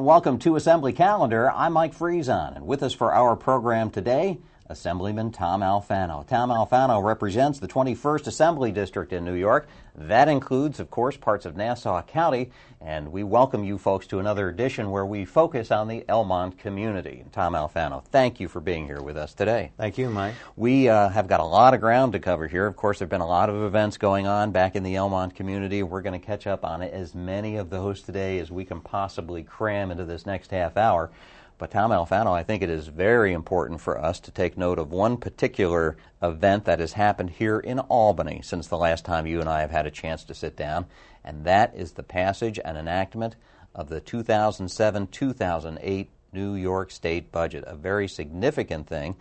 And welcome to Assembly Calendar. I'm Mike Friesen, and with us for our program today, Assemblyman Tom Alfano. Tom Alfano represents the 21st Assembly District in New York. That includes, of course, parts of Nassau County, and we welcome you folks to another edition where we focus on the Elmont community. Tom Alfano, thank you for being here with us today. Thank you, Mike. We have got a lot of ground to cover here. Of course, there have been a lot of events going on back in the Elmont community. We're going to catch up on as many of those today as we can possibly cram into this next half hour. But Tom Alfano, I think it is very important for us to take note of one particular event that has happened here in Albany since the last time you and I have had a chance to sit down, and that is the passage and enactment of the 2007-2008 New York State budget, a very significant thing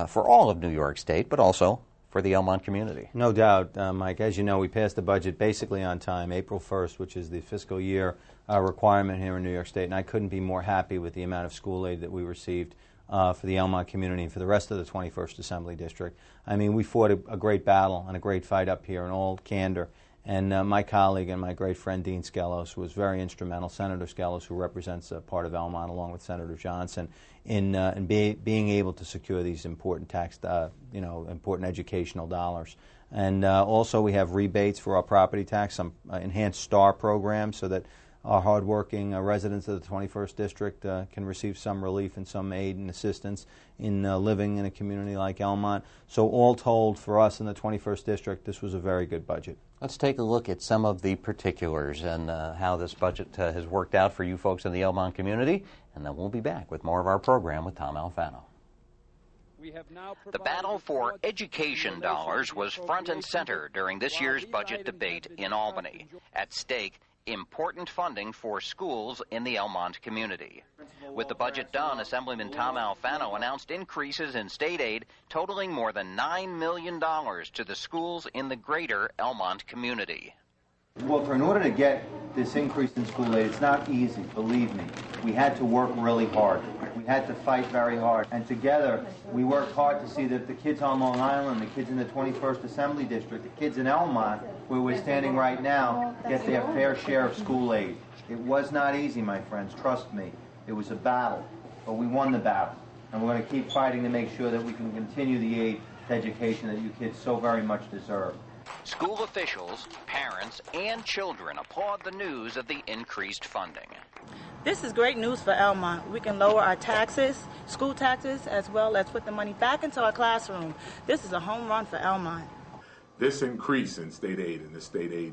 for all of New York State, but also for the Elmont community. No doubt, Mike. As you know, we passed the budget basically on time, April 1st, which is the fiscal year requirement here in New York State, and I couldn't be more happy with the amount of school aid that we received for the Elmont community and for the rest of the 21st Assembly District. I mean, we fought a great battle and a great fight up here in all candor, and my colleague and my great friend Dean Skelos was very instrumental, Senator Skelos, who represents a part of Elmont along with Senator Johnson, in being able to secure these important important educational dollars. And also we have rebates for our property tax, some enhanced STAR programs so that our hardworking residents of the 21st District can receive some relief and some aid and assistance in living in a community like Elmont. So all told, for us in the 21st District, this was a very good budget. Let's take a look at some of the particulars and how this budget has worked out for you folks in the Elmont community, and then we'll be back with more of our program with Tom Alfano. The battle for education dollars was front and center during this year's budget debate in Albany. At stake, important funding for schools in the Elmont community. With the budget done, Assemblyman Tom Alfano announced increases in state aid totaling more than $9 million to the schools in the greater Elmont community. Walter, in order to get this increase in school aid, it's not easy, believe me. We had to work really hard. We had to fight very hard. And together, we worked hard to see that the kids on Long Island, the kids in the 21st Assembly District, the kids in Elmont, where we're standing right now, get their fair share of school aid. It was not easy, my friends, trust me. It was a battle, but we won the battle. And we're going to keep fighting to make sure that we can continue the aid to education that you kids so very much deserve. School officials, parents, and children applaud the news of the increased funding. This is great news for Elmont. We can lower our taxes, school taxes, as well as put the money back into our classroom. This is a home run for Elmont. This increase in state aid and the state aid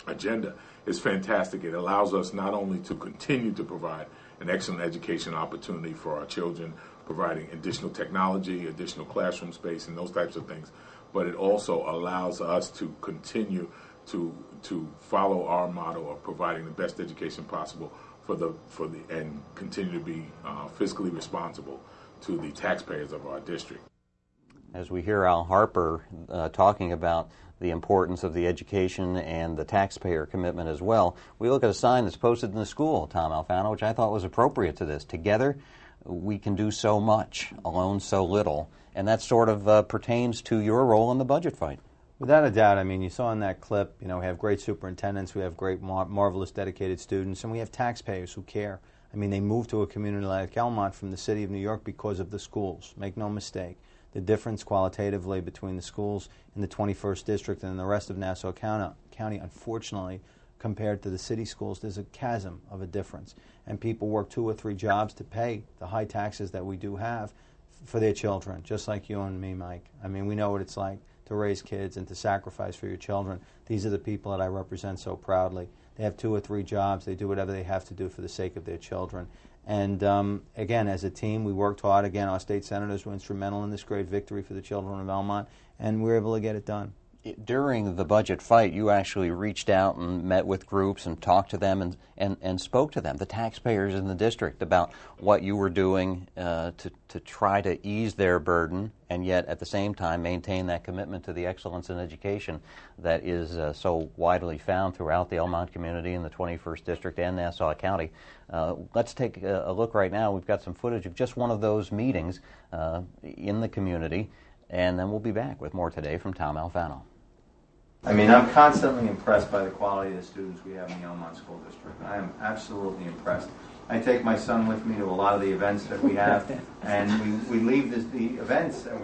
agenda is fantastic. It allows us not only to continue to provide an excellent education opportunity for our children, providing additional technology, additional classroom space, and those types of things, but it also allows us to continue to follow our motto of providing the best education possible and continue to be fiscally responsible to the taxpayers of our district. As we hear Al Harper talking about the importance of the education and the taxpayer commitment as well, we look at a sign that's posted in the school, Tom Alfano, which I thought was appropriate to this. Together, we can do so much, alone so little, and that sort of pertains to your role in the budget fight. Without a doubt. I mean, you saw in that clip, we have great superintendents, we have great, marvelous, dedicated students, and we have taxpayers who care. I mean, they moved to a community like Elmont from the city of New York because of the schools. Make no mistake. The difference qualitatively between the schools in the 21st District and the rest of Nassau County, unfortunately, compared to the city schools, there's a chasm of a difference. And people work 2 or 3 jobs to pay the high taxes that we do have for their children, just like you and me, Mike. I mean, we know what it's like to raise kids and to sacrifice for your children. These are the people that I represent so proudly. They have 2 or 3 jobs. They do whatever they have to do for the sake of their children. And again, as a team, we worked hard. Again, our state senators were instrumental in this great victory for the children of Elmont, and we were able to get it done. During the budget fight, you actually reached out and met with groups and talked to them and spoke to them, the taxpayers in the district, about what you were doing to try to ease their burden and yet at the same time maintain that commitment to the excellence in education that is so widely found throughout the Elmont community in the 21st District and Nassau County. Let's take a look right now. We've got some footage of just one of those meetings in the community, and then we'll be back with more today from Tom Alfano. I mean, I'm constantly impressed by the quality of the students we have in the Elmont School District. I am absolutely impressed. I take my son with me to a lot of the events that we have, and we leave the events, and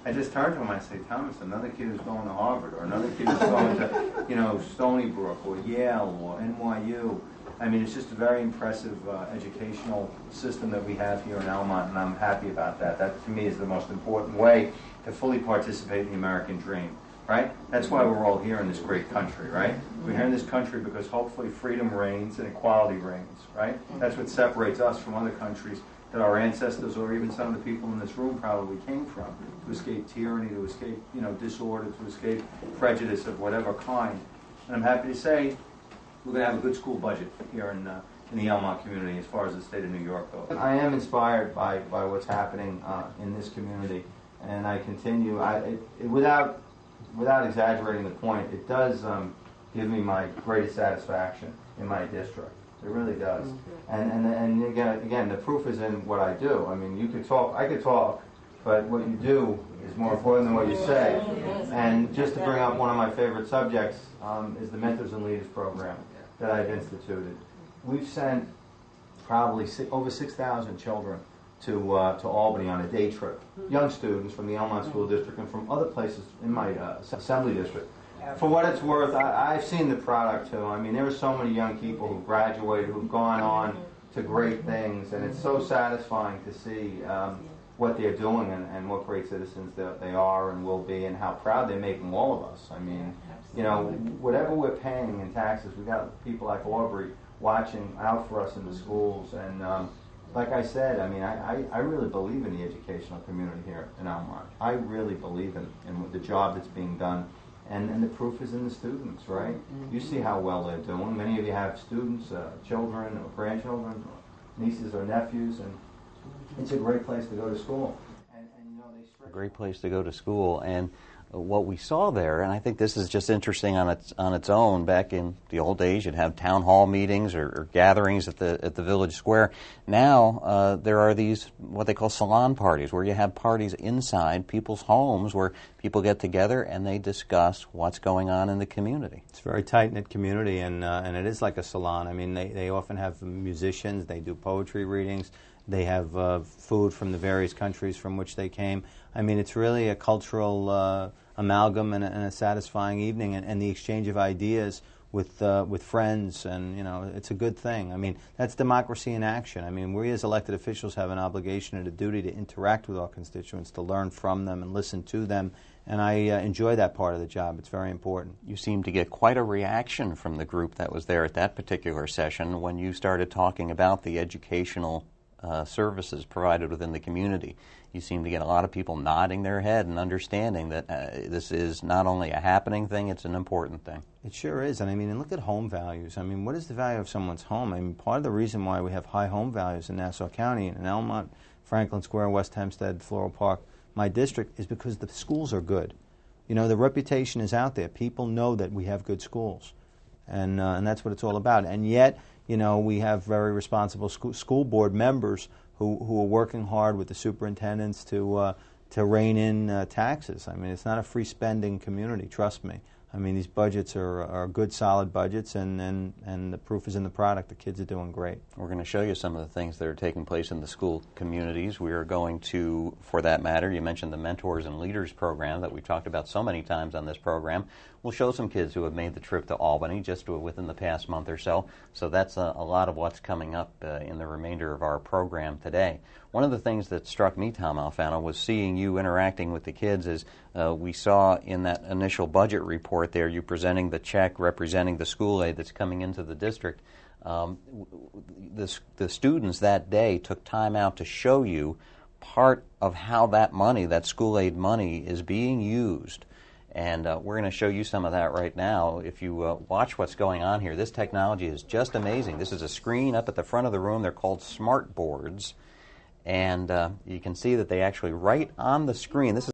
I just turn to him and I say, Thomas, another kid who's going to Harvard, or another kid who's going to, Stony Brook, or Yale, or NYU. I mean, it's just a very impressive educational system that we have here in Elmont, and I'm happy about that. That, to me, is the most important way to fully participate in the American dream, right? That's why we're all here in this great country, right? We're here in this country because hopefully freedom reigns and equality reigns, right? That's what separates us from other countries that our ancestors or even some of the people in this room probably came from, to escape tyranny, to escape, disorder, to escape prejudice of whatever kind. And I'm happy to say we're going to have a good school budget here in the Elmont community as far as the state of New York goes. I am inspired by what's happening in this community, and I continue. Without exaggerating the point, it does give me my greatest satisfaction in my district. It really does. And again, the proof is in what I do. I mean, I could talk, but what you do is more important than what you say. And just to bring up one of my favorite subjects is the Mentors and Leaders program that I've instituted. We've sent probably over 6,000 children to Albany on a day trip. Young students from the Elmont School District and from other places in my Assembly District. For what it's worth, I've seen the product too. I mean, there are so many young people who've graduated, who've gone on to great things, and it's so satisfying to see what they're doing and what great citizens they are and will be, and how proud they're making all of us. I mean, whatever we're paying in taxes, we've got people like Aubrey watching out for us in the schools, and like I said, I mean, I really believe in the educational community here in Elmont. I really believe in the job that's being done. And the proof is in the students, right? You see how well they're doing. Many of you have students, children, or grandchildren, or nieces or nephews, and it's a great place to go to school. A great place to go to school. And what we saw there, and I think this is just interesting on its own. Back in the old days, you'd have town hall meetings or gatherings at the village square. Now there are these what they call salon parties, where you have parties inside people's homes, where people get together and they discuss what's going on in the community. It's a very tight-knit community, and it is like a salon. I mean, they often have musicians. They do poetry readings. They have food from the various countries from which they came. I mean, it's really a cultural amalgam and a satisfying evening, and the exchange of ideas with friends, and it's a good thing. I mean, that's democracy in action. I mean, we as elected officials have an obligation and a duty to interact with our constituents, to learn from them and listen to them, and I enjoy that part of the job. It's very important. You seem to get quite a reaction from the group that was there at that particular session when you started talking about the educational services provided within the community. You seem to get a lot of people nodding their head and understanding that this is not only a happening thing, it's an important thing. It sure is. And I mean, and look at home values. I mean, what is the value of someone's home? I mean, part of the reason why we have high home values in Nassau County and in Elmont, Franklin Square, West Hempstead, Floral Park, my district, is because the schools are good. The reputation is out there. People know that we have good schools. And that's what it's all about. And yet, we have very responsible school board members who are working hard with the superintendents to rein in taxes. I mean, it's not a free spending community, trust me. I mean, these budgets are good, solid budgets, and the proof is in the product. The kids are doing great. We're going to show you some of the things that are taking place in the school communities. We are going to, for that matter, you mentioned the Mentors and Leaders program that we've talked about so many times on this program. We'll show some kids who have made the trip to Albany just within the past month or so. So that's a lot of what's coming up in the remainder of our program today. One of the things that struck me, Tom Alfano, was seeing you interacting with the kids. As we saw in that initial budget report there, you presenting the check representing the school aid that's coming into the district. The students that day took time out to show you part of how that money, that school aid money, is being used. And we're going to show you some of that right now. If you watch what's going on here, this technology is just amazing. This is a screen up at the front of the room. They're called smart boards. And you can see that they actually write on the screen. This is